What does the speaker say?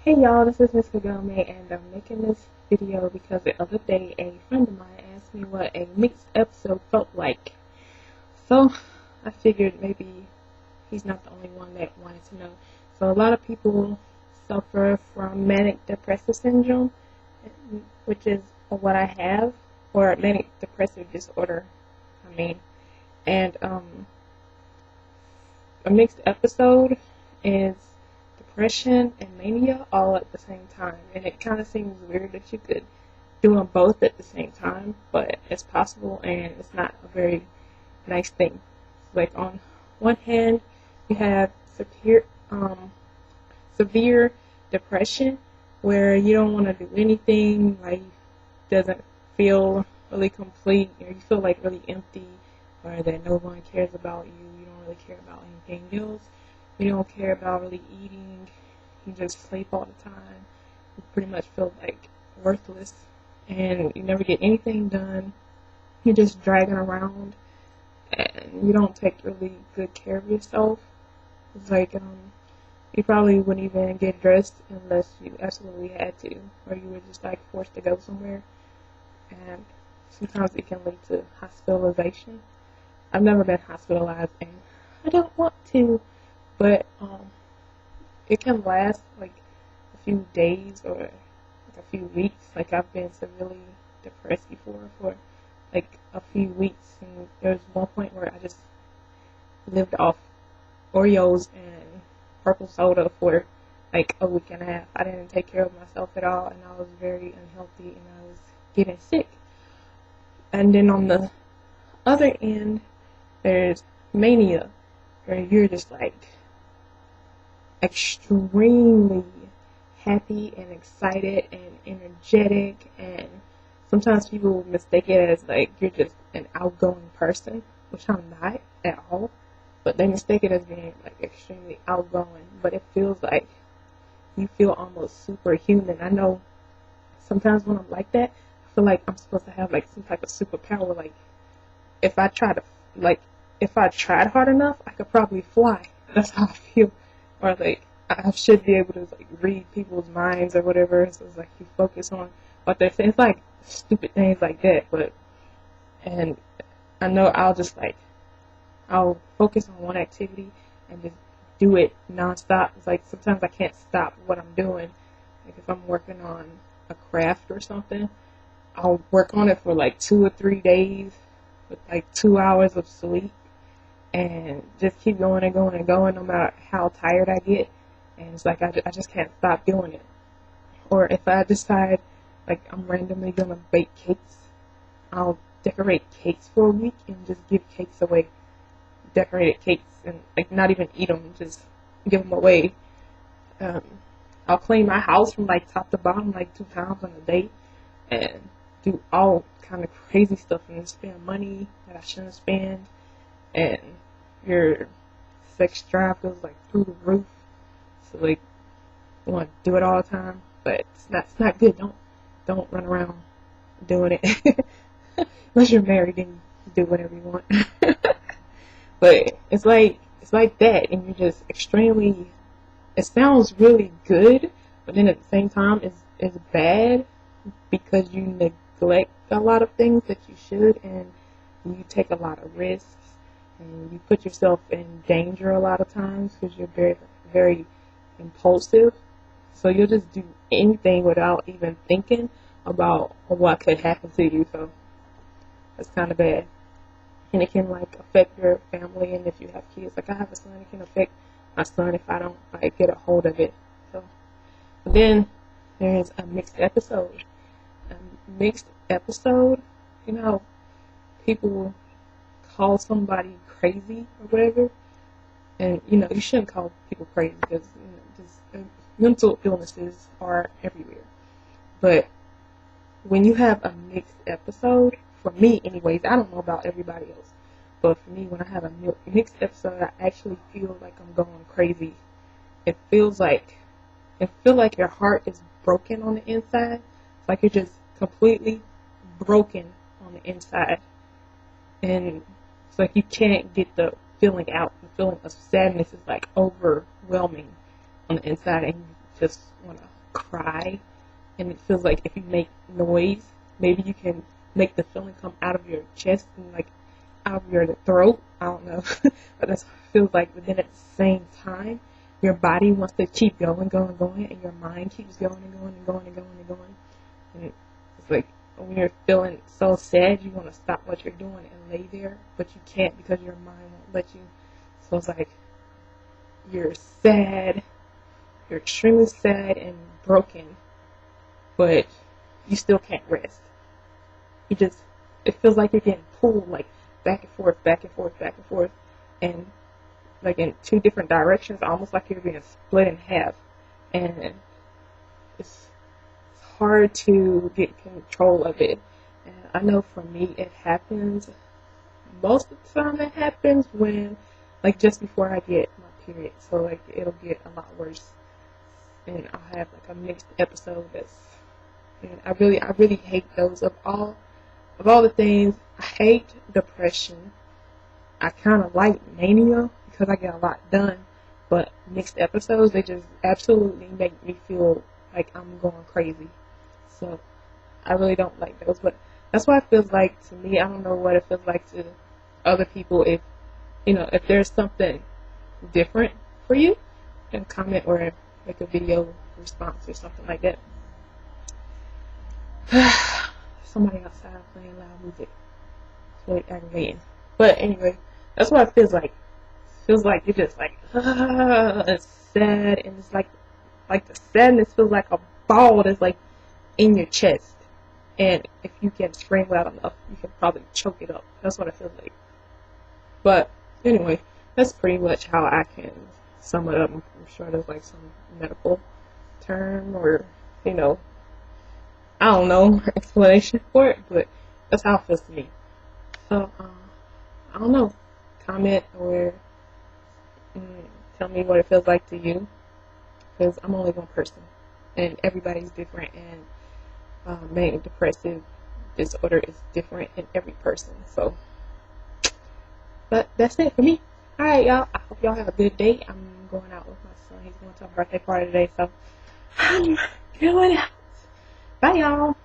Hey y'all, this is Miss Kagome, and I'm making this video because the other day a friend of mine asked me what a mixed episode felt like. So I figured maybe he's not the only one that wanted to know. So a lot of people suffer from manic depressive syndrome, which is what I have, or manic depressive disorder, and a mixed episode is depression and mania all at the same time, and it kind of seems weird that you could do them both at the same time, but it's possible, and it's not a very nice thing. Like, on one hand, you have severe depression, where you don't want to do anything, life doesn't feel really complete, or you feel like really empty, or that no one cares about you, you don't really care about anything else. You don't care about really eating. You just sleep all the time. You pretty much feel like worthless, and you never get anything done. You're just dragging around, and you don't take really good care of yourself. It's like you probably wouldn't even get dressed unless you absolutely had to, or you were just like forced to go somewhere. And sometimes it can lead to hospitalization. I've never been hospitalized, and I don't want to. But it can last like a few days or like a few weeks. Like, I've been severely depressed before for like a few weeks, and there was one point where I just lived off Oreos and purple soda for like a week and a half. I didn't take care of myself at all, and I was very unhealthy, and I was getting sick. And then on the other end, there's mania, where you're just like extremely happy and excited and energetic, and sometimes people mistake it as like you're just an outgoing person, which I'm not at all, but they mistake it as being like extremely outgoing, but it feels like you feel almost superhuman. I know sometimes when I'm like that, I feel like I'm supposed to have like some type of superpower. Like, if I tried hard enough, I could probably fly. That's how I feel. Or like, I should be able to like read people's minds or whatever. So it's like you focus on what they're saying. It's like stupid things like that. And I know I'll focus on one activity and just do it nonstop. It's like sometimes I can't stop what I'm doing. Like, if I'm working on a craft or something, I'll work on it for like 2 or 3 days with like 2 hours of sleep, and just keep going and going and going no matter how tired I get. And it's like I just can't stop doing it. Or if I decide like I'm randomly gonna bake cakes, I'll decorate cakes for a week and just give cakes away. Decorated cakes, and like not even eat them, just give them away. I'll clean my house from like top to bottom like 2 times on a day, and do all kind of crazy stuff, and spend money that I shouldn't spend, and your sex drive goes like through the roof. So like, you want to do it all the time, but it's not good. Don't run around doing it unless you're married, then you do whatever you want. But it's like that, and you're just extremely. It sounds really good, but then at the same time, it's bad because you neglect a lot of things that you should, and you take a lot of risks, and you put yourself in danger a lot of times because you're very, very impulsive. So you'll just do anything without even thinking about what could happen to you. So that's kind of bad. And it can like affect your family, and if you have kids, like I have a son, it can affect my son if I don't like get a hold of it. So, but then there's a mixed episode. A mixed episode, you know, people call somebody crazy or whatever, and you shouldn't call people crazy because mental illnesses are everywhere. But when you have a mixed episode, for me anyways, I don't know about everybody else, but for me, when I have a mixed episode, I actually feel like I'm going crazy. It feels like your heart is broken on the inside. It's like you're just completely broken on the inside, and it's like you can't get the feeling out. The feeling of sadness is like overwhelming on the inside, and you just want to cry, and it feels like if you make noise, maybe you can make the feeling come out of your chest and like out of your throat. I don't know, but that's what it feels like. But then at the same time, your body wants to keep going, and your mind keeps going and going and going and going and going. And it's like when you're feeling so sad, you want to stop what you're doing and lay there, but you can't because your mind won't let you. So it's like you're sad, you're extremely sad and broken, but you still can't rest. It feels like you're getting pulled like back and forth, back and forth, back and forth, and like in two different directions, almost like you're being split in half. And it's hard to get control of it. And I know for me, it happens, most of the time it happens when, like just before I get my period. So like it'll get a lot worse. And I'll have like a mixed episode and I really hate those. Of all the things, I hate depression. I kind of like mania because I get a lot done, but mixed episodes, they just absolutely make me feel like I'm going crazy. So I really don't like those, but that's what it feels like to me. I don't know what it feels like to other people. If if there's something different for you, then comment or make a video response or something like that. Somebody outside playing loud music. It's really aggravating. But anyway, that's what it feels like. It feels like you're just like, it's sad, and it's like the sadness feels like a ball that's like in your chest. And if you can scream loud enough, you can probably choke it up. That's what it feels like. But anyway, that's pretty much how I can sum it up. I'm sure there's like some medical term or, I don't know, explanation for it, but that's how it feels to me. So, I don't know. Comment or tell me what it feels like to you, because I'm only one person, and everybody's different, and manic depressive disorder is different in every person. So, but that's it for me. Alright, y'all. I hope y'all have a good day. I'm going out with my son. He's going to a birthday party today, so I'm going out. Bye, y'all.